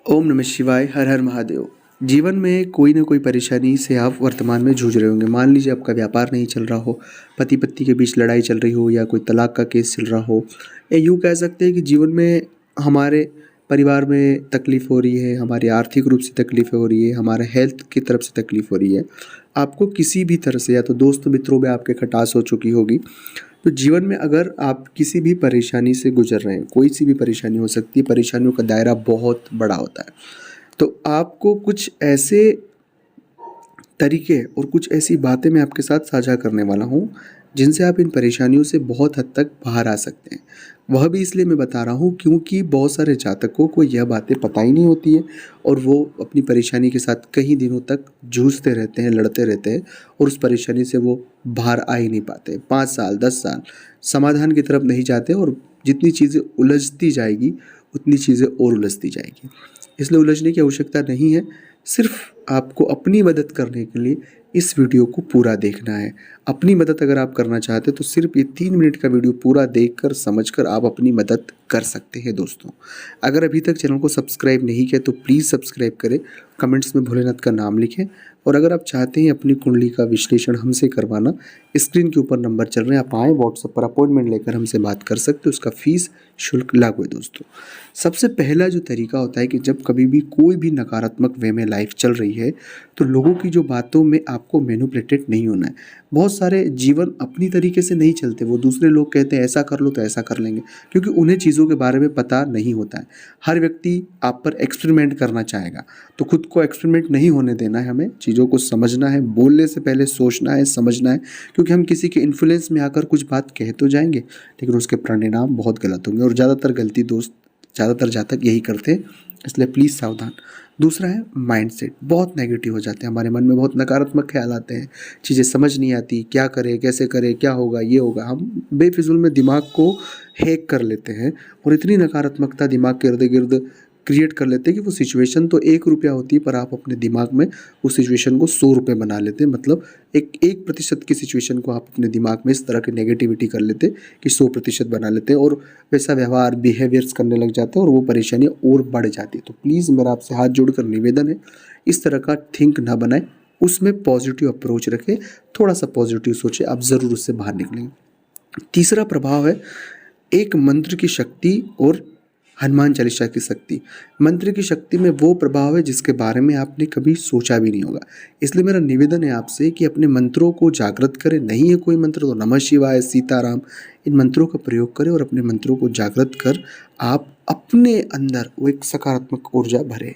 ओम नमः शिवाय। हर हर महादेव। जीवन में कोई ना कोई परेशानी से आप वर्तमान में जूझ रहे होंगे। मान लीजिए आपका व्यापार नहीं चल रहा हो, पति पत्नी के बीच लड़ाई चल रही हो, या कोई तलाक का केस चल रहा हो, या यूँ कह सकते हैं कि जीवन में हमारे परिवार में तकलीफ़ हो रही है, हमारी आर्थिक रूप से तकलीफ़ें हो रही है, हमारे हेल्थ की तरफ से तकलीफ़ हो रही है। आपको किसी भी तरह से, या तो दोस्त मित्रों में आपके खटास हो चुकी होगी। तो जीवन में अगर आप किसी भी परेशानी से गुजर रहे हैं, कोई सी भी परेशानी हो सकती है, परेशानियों का दायरा बहुत बड़ा होता है। तो आपको कुछ ऐसे तरीके और कुछ ऐसी बातें मैं आपके साथ साझा करने वाला हूँ, जिनसे आप इन परेशानियों से बहुत हद तक बाहर आ सकते हैं। वह भी इसलिए मैं बता रहा हूँ क्योंकि बहुत सारे जातकों को यह बातें पता ही नहीं होती है, और वो अपनी परेशानी के साथ कई दिनों तक जूझते रहते हैं, लड़ते रहते हैं, और उस परेशानी से वो बाहर आ ही नहीं पाते। 5 साल, 10 साल समाधान की तरफ नहीं जाते, और जितनी चीज़ें उलझती जाएगी, उतनी चीज़ें और उलझती जाएगी। इसलिए उलझने की आवश्यकता नहीं है। सिर्फ आपको अपनी मदद करने के लिए इस वीडियो को पूरा देखना है। अपनी मदद अगर आप करना चाहते हैं तो सिर्फ ये 3 मिनट का वीडियो पूरा देखकर, समझकर आप अपनी मदद कर सकते हैं दोस्तों। अगर अभी तक चैनल को सब्सक्राइब नहीं किया तो प्लीज़ सब्सक्राइब करें, कमेंट्स में भोलेनाथ का नाम लिखें, और अगर आप चाहते हैं अपनी कुंडली का विश्लेषण हमसे करवाना, स्क्रीन के ऊपर नंबर चल रहे हैं, आप आएँ व्हाट्सएप पर अपॉइंटमेंट लेकर हमसे बात कर सकते हो। उसका फ़ीस शुल्क लागू है दोस्तों। सबसे पहला जो तरीका होता है कि जब कभी भी कोई भी नकारात्मक वे में लाइफ चल रही है, तो लोगों की जो बातों में आपको मैनिपुलेटेड नहीं होना है। बहुत सारे जीवन अपनी तरीके से नहीं चलते, वो दूसरे लोग कहते हैं ऐसा कर लो तो ऐसा कर लेंगे, क्योंकि उन्हें चीज़ों के बारे में पता नहीं होता है। हर व्यक्ति आप पर एक्सपेरिमेंट करना चाहेगा, तो खुद को एक्सपेरिमेंट नहीं होने देना है। हमें चीज़ों को समझना है, बोलने से पहले सोचना है, समझना है, क्योंकि हम किसी के इन्फ्लुएंस में आकर कुछ बात कह तो जाएंगे, लेकिन उसके परिणाम बहुत गलत होंगे, और ज़्यादातर जातक यही करते हैं। इसलिए प्लीज़ सावधान। दूसरा है माइंडसेट। बहुत नेगेटिव हो जाते हैं, हमारे मन में बहुत नकारात्मक ख्याल आते हैं, चीज़ें समझ नहीं आती, क्या करें, कैसे करें, क्या होगा, ये होगा। हम बेफिजूल में दिमाग को हैक कर लेते हैं, और इतनी नकारात्मकता दिमाग के इर्द-गिर्द क्रिएट कर लेते हैं कि वो सिचुएशन तो ₹1 होती है, पर आप अपने दिमाग में उस सिचुएशन को ₹100 बना लेते हैं। मतलब 1% की सिचुएशन को आप अपने दिमाग में इस तरह की नेगेटिविटी कर लेते हैं कि 100% बना लेते हैं, और वैसा व्यवहार, बिहेवियर्स करने लग जाते हैं, और वो परेशानियाँ और बढ़ जाती है। तो प्लीज़ मेरा आपसे हाथ जोड़कर निवेदन है, इस तरह का थिंक ना बनाएं, उसमें पॉजिटिव अप्रोच रखें, थोड़ा-सा पॉजिटिव सोचें, आप ज़रूर उससे बाहर निकलेंगे। तीसरा प्रभाव है एक मंत्र की शक्ति और हनुमान चालीसा की शक्ति। मंत्र की शक्ति में वो प्रभाव है जिसके बारे में आपने कभी सोचा भी नहीं होगा। इसलिए मेरा निवेदन है आपसे कि अपने मंत्रों को जागृत करें। नहीं है कोई मंत्र तो नमः शिवाय, सीताराम, इन मंत्रों का प्रयोग करें, और अपने मंत्रों को जागृत कर आप अपने अंदर वो एक सकारात्मक ऊर्जा भरें।